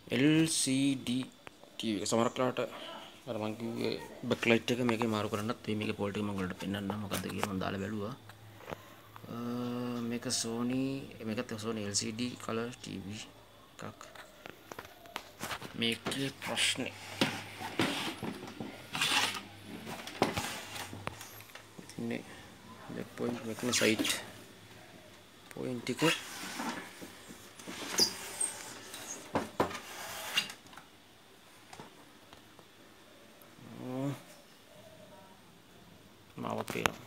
LCD TV එක සමහරක් වෙලාවට අර මං කිව්වේ බෑක්ලයිට් එක මේකේ මාරු කරන්නත් වෙයි. මේකේ පොල් ටික මම ඔයාලට පෙන්නන්නම් මොකද්ද කියලා මම දාලා බැලුවා. මේක Sony මේකත් Sony LCD color TV එකක්. මේකේ ප්‍රශ්නේ ඉන්නේ බෑක් පොයින්ට් මේකේ සයිට් පොයින්ට් එක මාව පේනවා.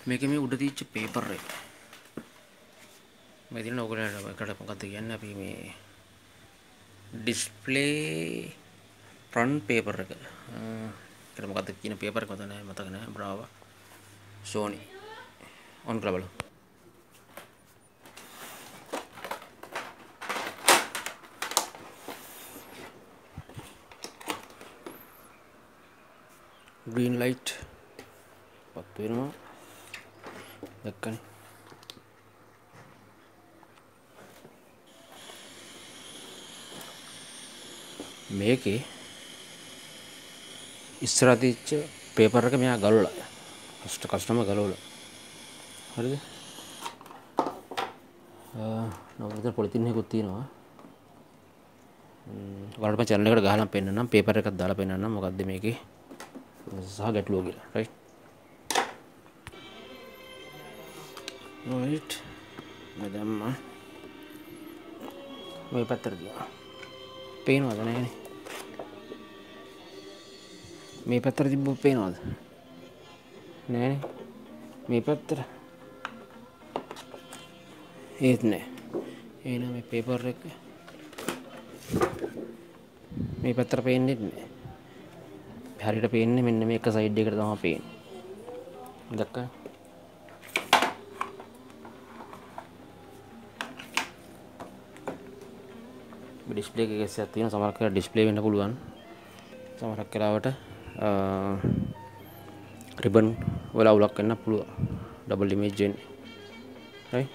මේකේ මේ උඩ තියච්ච පේපර් එක මේ දින ඔයගොල්ලන්ට මොකක්ද කියන්නේ අපි මේ ඩිස්ප්ලේ ෆ්‍රන්ට් පේපර් එක ඒකට මොකක්ද කියන පේපර් එක මතක නැහැ බ්‍රාවා Sony ඔන් කරලා බලමු. green light පත් වෙනවා දැක්කනේ. මේකේ ඉස්සරහ තියච්ච පේපර් එක මෙයා ගලවලා කස්ටමර් ගලවලා හරිද? නවුරුද්දට පොලිතින් එකකුත් තියෙනවා. ඔයාලට මම channel එකට ගහලා පෙන්නන්නම් පේපර් එකක් දාලා පෙන්නන්නම් මොකද්ද මේකේ සහ ගැටලුව කියලා. right right මම දැම්මා මේ පැත්තට ගියා. පේනවද නැහැනේ? මේ පැත්තට තිබ්බොත් පේනවද? නෑනේ. මේ පැත්තට ඒත් නෑ. එහෙනම් මේ පේපර් එක මේ පැත්තට පේන්නේ නෑ. හරියට පේන්නේ මෙන්න මේ එක සයිඩ් එකට තමයි පේන්නේ. දැක්කද? ඩිස්ප්ලේ එකේ කෙස්සයක් තියෙනවා. සමහරක් වෙලාවට ඩිස්ප්ලේ වෙන්න පුළුවන්. සමහරක් වෙලාවට රිබන් වල අවුලක් වෙන්න පුළුවන්. ඩබල් ඉමේජ් වෙන්නේ. right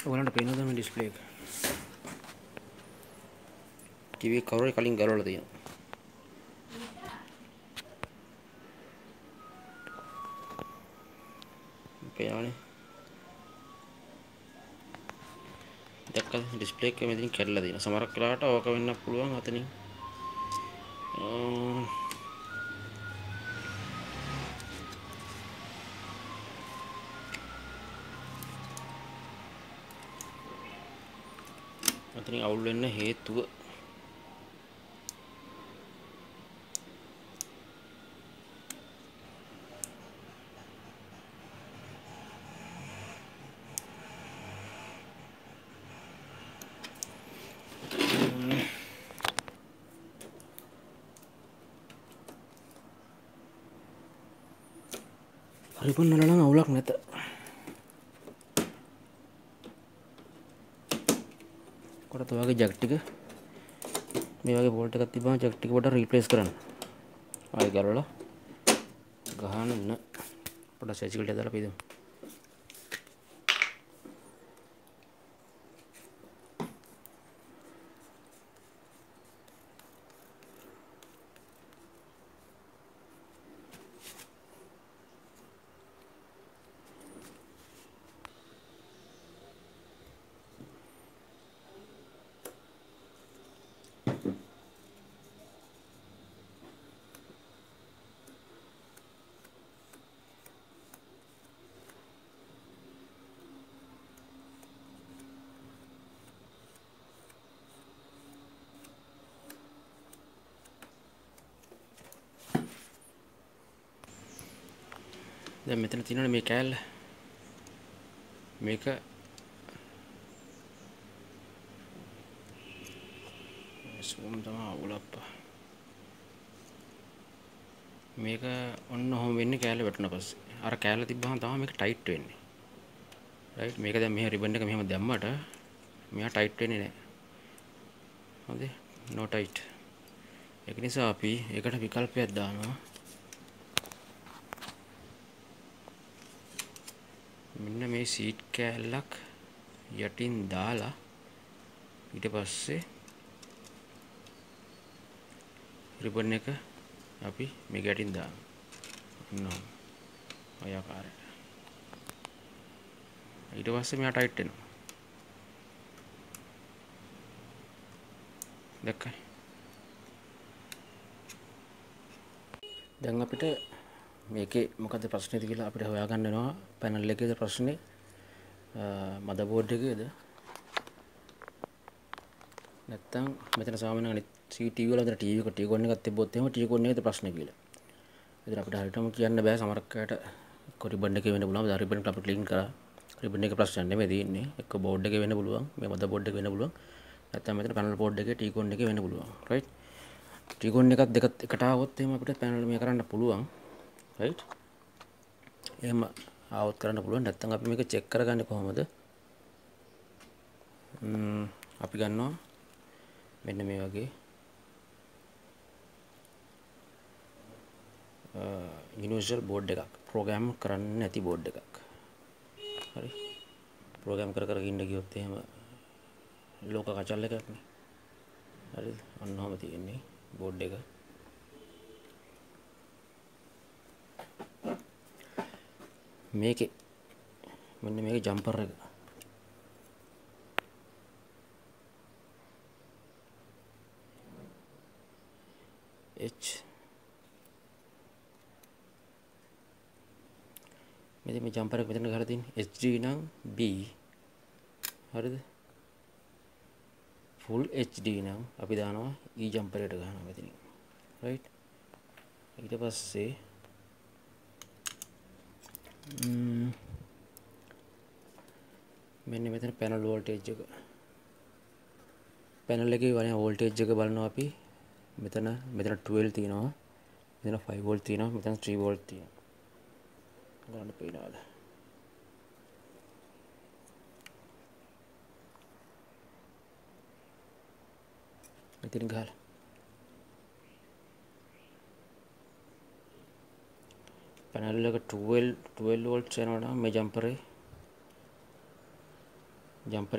ඔයාලන්ට පේනවද මේ ඩිස්ප්ලේ එක? TV එක කවුරු හරි කලින් ගලවලා තියෙනවා. පේනවනේ. දැක්කද ඩිස්ප්ලේ එක මෙතනින් කැඩලා තියෙනවා. සමහරක් වෙලාවට ඕක වෙන්න පුළුවන් අතනින්. අතනින් අවුල් වෙන්න හේතුව රිබන් වල නම් අවුලක් නැත. කොට ඔයගේ ජැක් ටික මේ වගේ බෝල්ට් එකක් තිබ්බම ජැක් ටික පොඩ්ඩක් රීප්ලේස් කරන්න. ආයෙ ගලවලා ගහන්න පොඩ්ඩක් සැචිකල්ට දාලා පිදමු. දැන් මෙතන තියෙනවනේ මේ කෑල්ල. මේක සූම් තමයි අවුලප්පා. මේක ඔන්න ඔහොම වෙන්නේ කෑල්ල වැටුණා පස්සේ. අර කෑල්ල තිබ්බහම තමයි මේක ටයිට් වෙන්නේ. රයිට් මේක දැන් මෙහෙ රිබන් එක මෙහෙම දැම්මට මෙයා ටයිට් වෙන්නේ නැහැ. හරිද? no tight. ඒක නිසා අපි ඒකට විකල්පයක් දානවා. මෙන්න මේ සීට් කෑල්ලක් යටින් දාලා ඊට පස්සේ රිබන් එක අපි මේක යටින් දානවා. ඔය ආකාරයට. ඊට පස්සේ මෙයා ටයිට් වෙනවා. දැක්කයි. දැන් අපිට මේකේ මොකද්ද ප්‍රශ්නේද කියලා අපිට හොයාගන්න වෙනවා. පැනල් එකේද ප්‍රශ්නේ මදර්බෝඩ් එකේද නැත්නම් මෙතන සාමාන්‍යයෙන් අනිත් TV වල අතර TV එක ටීකෝන් එකක් තිබ්බොත් එහෙම ටීකෝන් එකේද ප්‍රශ්නේ කියලා. ඉතින් අපිට හරියටම කියන්න බෑ. සමහරකට රිබන් එකේ වෙන්න පුළුවන්. දැන් රිබන් එක අපි ක්ලීන් කරා. රිබන් එකේ ප්‍රශ්නයක් නෙමෙයි තියෙන්නේ. එක්ක බෝඩ් එකේ වෙන්න පුළුවන්. මේ මදර්බෝඩ් එකේ වෙන්න පුළුවන්. නැත්නම් මෙතන පැනල් බෝඩ් එකේ ටීකෝන් එකේ වෙන්න පුළුවන්. රයිට්. ටීකෝන් එකක් දෙකත් එකට ආවොත් එහෙම අපිට පැනල් මේ කරන්න පුළුවන්. රයිට්. එහෙම ආවොත් කරන්න පුළුවන්. නැත්නම් අපි මේක චෙක් කරගන්නේ කොහොමද? අපි ගන්නවා මෙන්න මේ වගේ යුනිවර්සල් බෝඩ් එකක්. ප්‍රෝග්‍රෑම් කරන්න නැති බෝඩ් එකක්. හරි. ප්‍රෝග්‍රෑම් කර කර ඉන්න ගියොත් එහෙම ලෝක කචල් එකක් නේ. හරිද? අන්න ඔහම තියෙන්නේ බෝඩ් එක. මේකේ මෙන්න මේකේ ජම්පර් එක. H මෙතන මේ ජම්පර් එක මෙතන ගහලා තියෙන්නේ HD නම් B. හරිද? full HD නම් අපි දානවා E ජම්පර් එකට ගහනවා මෙතනින්. right? ඊට පස්සේ මෙන්න මෙතන පැනල් වෝල්ටේජ් එක. පැනල් එකේ වනේ වෝල්ටේජ් එක බලනවා අපි. මෙතන 12 තියෙනවා. මෙතන 5 වෝල්ට් තියෙනවා. මෙතන 3 වෝල්ට් තියෙනවා. ගන්න පේනවාද? මෙතන ගහලා පැනල් එක 12 වෝල්ට් යනවා නම් මේ ජම්පරේ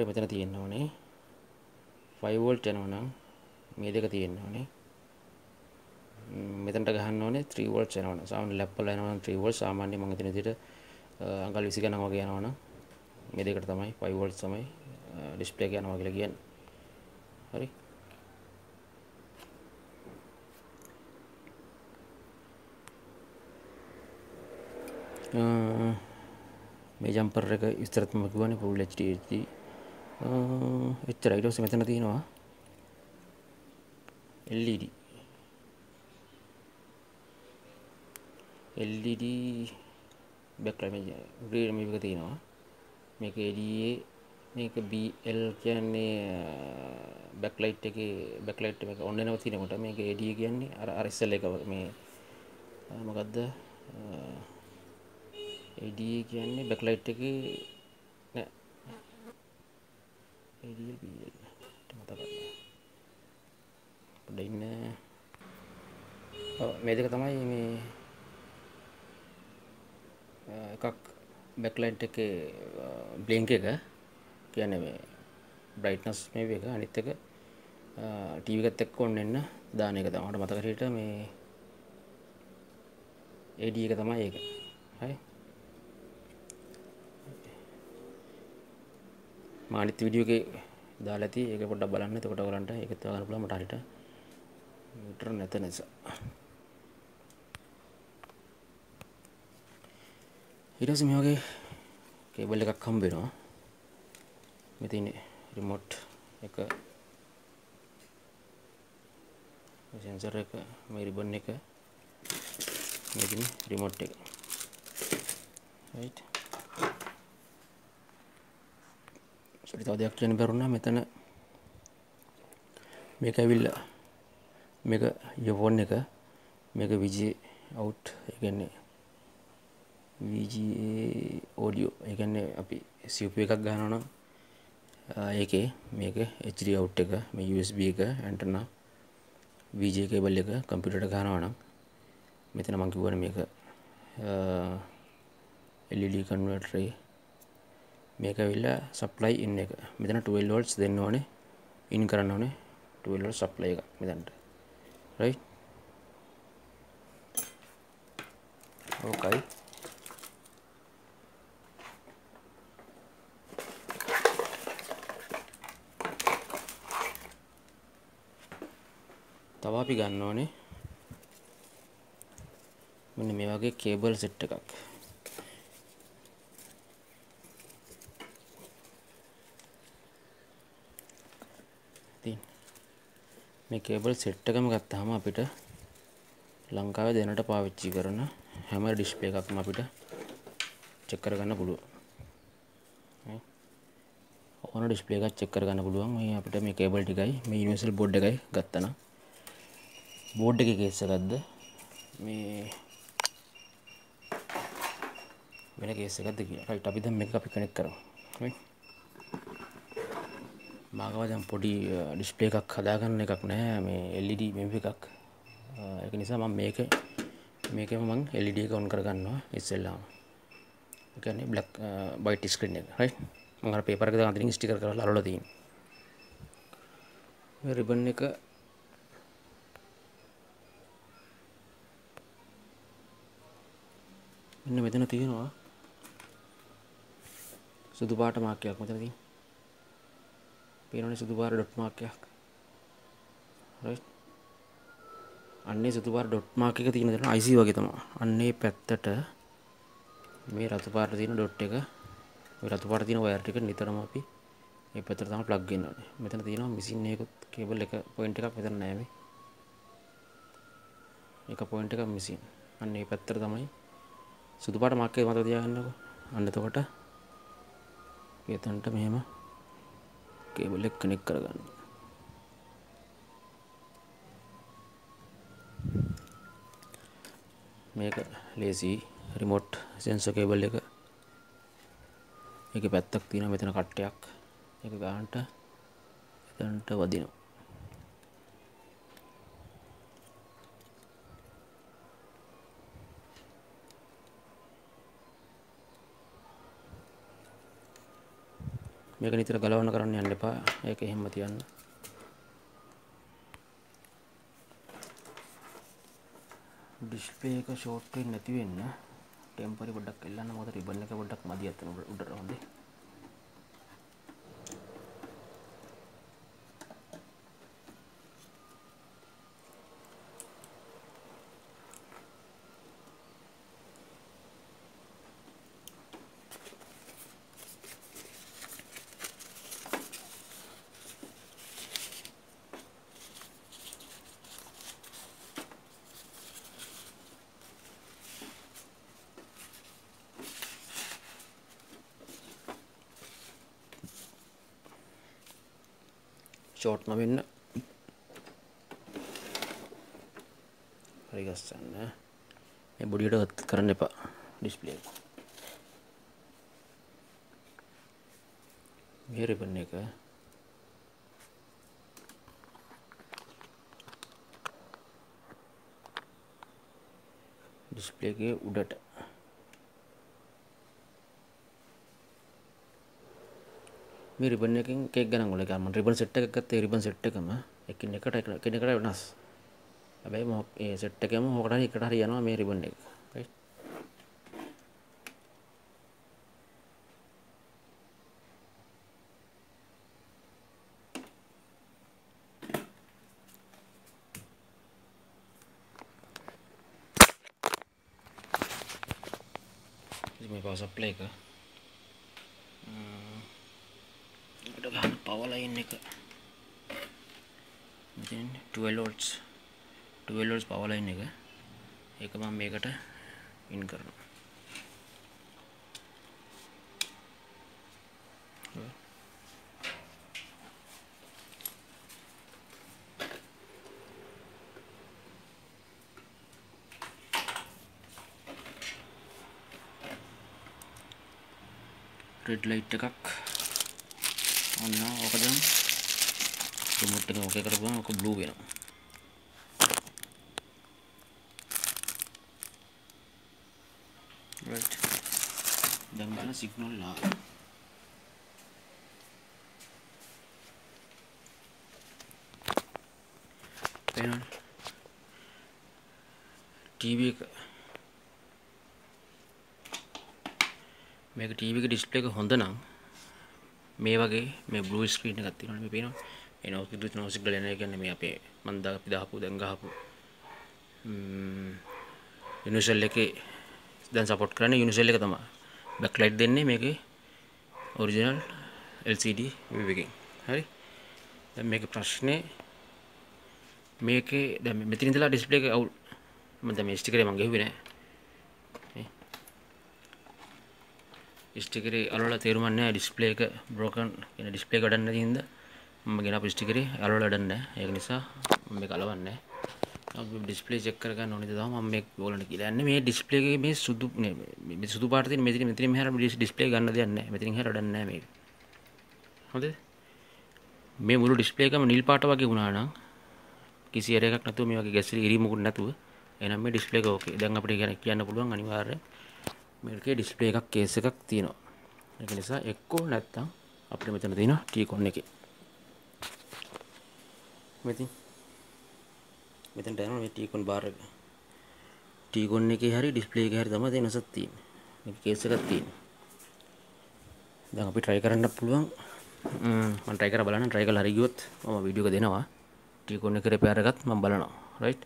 මෙතන තියෙන්න ඕනේ. 5 වෝල්ට් යනවා නම් මේ දෙක තියෙන්න ඕනේ. මෙතනට ගහන්න ඕනේ 3 වෝල්ට් යනවා නම් සාමාන්‍ය ලැප් වල යනවා නම් 3 වෝල්ට් සාමාන්‍ය මම හිතන විදිහට අඟල් 20 ගණන් වගේ යනවා නම් මේ දෙකට තමයි 5 වෝල්ට් තමයි ඩිස්ප්ලේ එක යනවා කියලා කියන්නේ. හරි. මේ ජම්පර් එක විස්තරත් මම කිව්වනේ full HD එච්චරයි. ඊට පස්සේ මෙතන තියෙනවා LED backlight green මේක තියෙනවා. මේක ADA මේක BL කියන්නේ backlight එකේ backlight එක on වෙනවා තියෙනකොට මේක ADA කියන්නේ අර ඉස්සෙල් එක මේ මොකද්ද ADA කියන්නේ backlight එකේ නෑ ADA BL මතක නැහැ. පොඩ්ඩක් ඉන්න. මේ දෙක තමයි මේ එකක් backlight එකේ blink එක කියන්නේ මේ brightness මේ එක අනිත් එක TV එකත් එක්ක ඔන්න එන්න දාන එක තමයි. මට මතක හිටියට මේ AD එක තමයි ඒක. හරි. මම අනිත් වීඩියෝ එකේ දාලා ඇති. ඒක පොඩ්ඩක් බලන්න. එතකොට ඔයගලන්ට ඒකත් ගන්න පුළුවන්. මට හරියට මීටර නැත නිසා. ඊට පස්සේ මේ වගේ කේබල් එකක් හම්බ වෙනවා. මෙතන රිමෝට් එක සෙන්සර් එක මේ රිබන් එක මෙතන රිමෝට් එක. right. sorry තව දෙයක් කියන්න බැරුණා මෙතන මේක ඇවිල්ලා මේක ඉයර්ෆෝන් එක මේක VGA out ඒ කියන්නේ VGA audio ඒ කියන්නේ අපි CPU එකක් ගන්නවා නම් ඒකේ මේක HD out එක මේ USB එක antenna VGA cable එක කම්පියුටර් එකට ගන්නවා නම් මෙතන මම කිව්වනේ මේක LED converter එක මේක ඇවිල්ලා supply in එක මෙතන 12 volts දෙන්න ඕනේ in කරන්න ඕනේ 12 volt supply එක මෙතනට right okay තව අපි ගන්න ඕනේ මෙන්න මේ වගේ කේබල් සෙට් එකක් ඉතින් මේ කේබල් සෙට් එකම ගත්තාම අපිට ලංකාවේ දැනට පාවිච්චි කරන හැම ඩිස්ප්ලේ එකක්ම අපිට චෙක් කරගන්න පුළුවන්. ඕන ඩිස්ප්ලේ එකක් චෙක් කරගන්න පුළුවන්. මේ අපිට මේ කේබල් ටිකයි මේ යුනිවර්සල් බෝඩ් එකයි ගත්තා නම් බෝඩ් එකේ කේස් එකක්ද මේ වෙන කේස් එකක්ද කියලා. රයිට් අපි දැන් මේක අපි කනෙක්ට් කරමු. රයිට්. මාගව දැන් පොඩි ඩිස්ප්ලේ එකක් හදාගන්න එකක් නැහැ මේ LED මෙම් එකක්. ඒක නිසා මම මේකෙම මම LED එක ඔන් කරගන්නවා ඉස්සෙල්ලාම. ඒ කියන්නේ black white screen එක. right මම අර පේපර් එක දාන අතරින් ස්ටිකර් කරලා අරවලා තියෙනවා. මේ රිබන් එක මෙන්න මෙතන තියෙනවා සුදු පාට මාක් එකක් මෙතන තියෙනවා. පේනවනේ සුදු පාට ඩොට් මාක් එකක්. right අන්නේ සුදු පාට ඩොට් මාක් එක තියෙන දේ IC වගේ තමයි. අන්නේ පැත්තට මේ රතු පාට තියෙන ඩොට් එක මේ රතු පාට තියෙන වයර් ටික නිතරම අපි මේ පැත්තට තමයි ප්ලග් වෙන්න ඕනේ. මෙතන තියෙනවා මිසින් එකකුත් කේබල් එක පොයින්ට් එකක් මෙතන නැහැ මේ. එක පොයින්ට් එකක් මිසින්. අන්න මේ පැත්තට තමයි සුදු පාට මාක් එක මතක තියාගන්නකො. අන්න එතකොට මෙතනට මෙහෙම කේබල් එක කනෙක්ට් කරගන්න. මේක ලේසි රිමෝට් සෙන්සර් කේබල් එක. ඒකේ පැත්තක් තියෙනවා මෙතන කට්ටයක්. ඒක ගන්නට එතනට වදිනවා. මේක නිතර ගලවන්න කරන්න යන්න එපා. ඒක එහෙම තියන්න. ඩිස්ප්ලේ එක ෂෝට් වෙන්නේ නැති වෙන්න ටෙම්පරරි පොඩ්ඩක් එල්ලන්න. මොකද රිබන් එක පොඩ්ඩක් මදි අතන උඩට හොඳේ. ෂෝට් නොවෙන්න හරි ගස්සන්න. මේ බොඩියට කරන්න එපා ඩිස්ප්ලේ එක. මේ රිබන් එක ඩිස්ප්ලේ එකේ උඩට මේ රිබන් එකෙන් කේක් ගණන් වල ගන්න. මම රිබන් සෙට් එකක් ගත්තා. ඒ රිබන් සෙට් එකම එකින් එකට වෙනස්. හැබැයි මේ සෙට් එකම මොකට හරි එකට හරි යනවා මේ රිබන් එක. right මේ පවර් සප්ලයි එක power line එක මෙතන 12 volts power line එක ඒක මම මේකට ඉන් කරනවා. රෙඩ් ලයිට් එකක් ඔන්න ඕක දැන් රිමෝට් එක ඕකේ කරපුවම ඕක බ්ලූ වෙනවා. right දැන් බලන්න සිග්නල් ආවා. පේනවනේ ටීවී එක මේක ටීවී එක ඩිස්ප්ලේ එක හොඳ නම් මේ වගේ මේ බ්ලූ ස්ක්‍රීන් එකක් තියෙනවා මේ පේනවා ඒ නෝ සිග්නල් එන එක කියන්නේ මේ අපේ මන් අපි දාපු දැන් ගහපු යුනිවර්සල් එකේ දැන් සපෝට් කරන්නේ යුනිවර්සල් එක තමයි බෑක්ලයිට් දෙන්නේ මේකේ ඔරිජිනල් LCD වේව් එකකින් හරි දැන් මේකේ ප්‍රශ්නේ මේකේ දැන් මෙතන ඉඳලා ඩිස්ප්ලේ එක අවුල් මම දැන් මේ ස්ටිකරේ මම ගෙහුවේ නෑ ස්ටිකරේ අලවල තේරුමක් නැහැ ඩිස්ප්ලේ එක බ්‍රෝකන් කියන ඩිස්ප්ලේ එක ගඩන්න නැති හින්දා මම ගෙනාපු ස්ටිකරේ අලවල ගඩන්නේ නැහැ ඒක නිසා මම මේක අලවන්නේ නැහැ අපි ඩිස්ප්ලේ චෙක් කරගන්න ඕනේ තමයි මම මේක ඕගලන්ට කියලා යන්නේ මේ ඩිස්ප්ලේ එකේ මේ සුදු මේ සුදු පාට තියෙන මෙතන මෙහාට ඩිස්ප්ලේ ගන්න දෙයක් නැහැ මෙතනින් එහාට ගඩන්නේ නැහැ මේක හොඳද මේ මුළු ඩිස්ප්ලේ එකම නිල් පාට වගේ වුණා නම් කිසි එරර් එකක් නැතුව මේ වගේ ගැස්සී ඉරිමුකුත් නැතුව එහෙනම් මේ ඩිස්ප්ලේ එක ඕකේ දැන් අපිට කියන්න පුළුවන් අනිවාර්යයෙන් මේකේ ඩිස්ප්ලේ එකක් කේස් එකක් තියෙනවා. ඒක නිසා එක්කෝ නැත්තම් අපිට මෙතන තියෙන ටීකොන් එකේ. මෙතෙන්ට යනවා මේ ටීකොන් බාර් එක. ටීකොන් එකේ හරි ඩිස්ප්ලේ එකේ හරි තමයි වෙනසක් තියෙන්නේ. මේක කේස් එකක් තියෙනවා. දැන් අපි try කරන්න පුළුවන්. මම try කරලා බලන්න try කරලා හරි ගියොත් මම වීඩියෝ එක දෙනවා. ටීකොන් එකේ රිපෙයාර් එකත් මම බලනවා. right?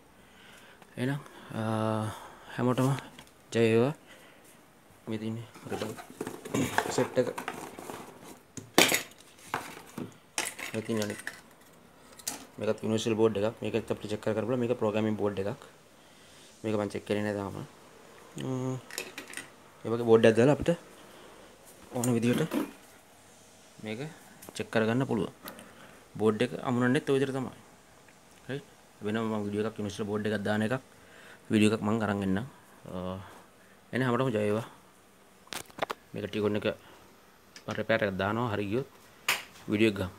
එහෙනම් හැමෝටම ජය වේවා. මේ තියෙන්නේ සෙට් එක මේ තියෙන්නේ අනිත් මේකත් යුනිවර්සල් බෝඩ් එකක් මේකත් අපිට චෙක් කරලා මේක ප්‍රෝග්‍රෑමින් බෝඩ් එකක් මේක මම චෙක් කරේ නෑ තාම ඒ වගේ බෝඩ් එකක් දාලා අපිට ඕන විදිහට මේක චෙක් කරගන්න පුළුවන් බෝඩ් එක අමුණන්නෙත් ඔය විදිහට තමයි right වෙනම මම වීඩියෝ එකක් යුනිවර්සල් බෝඩ් එකක් දාන එකක් වීඩියෝ එකක් මම අරන් එන්නම් එනේ හැමෝටම ජය වේවා මේක ටිකොන් එක රිපෙයාර් එකක් දානවා හරි ගියොත් වීඩියෝ එක ගමු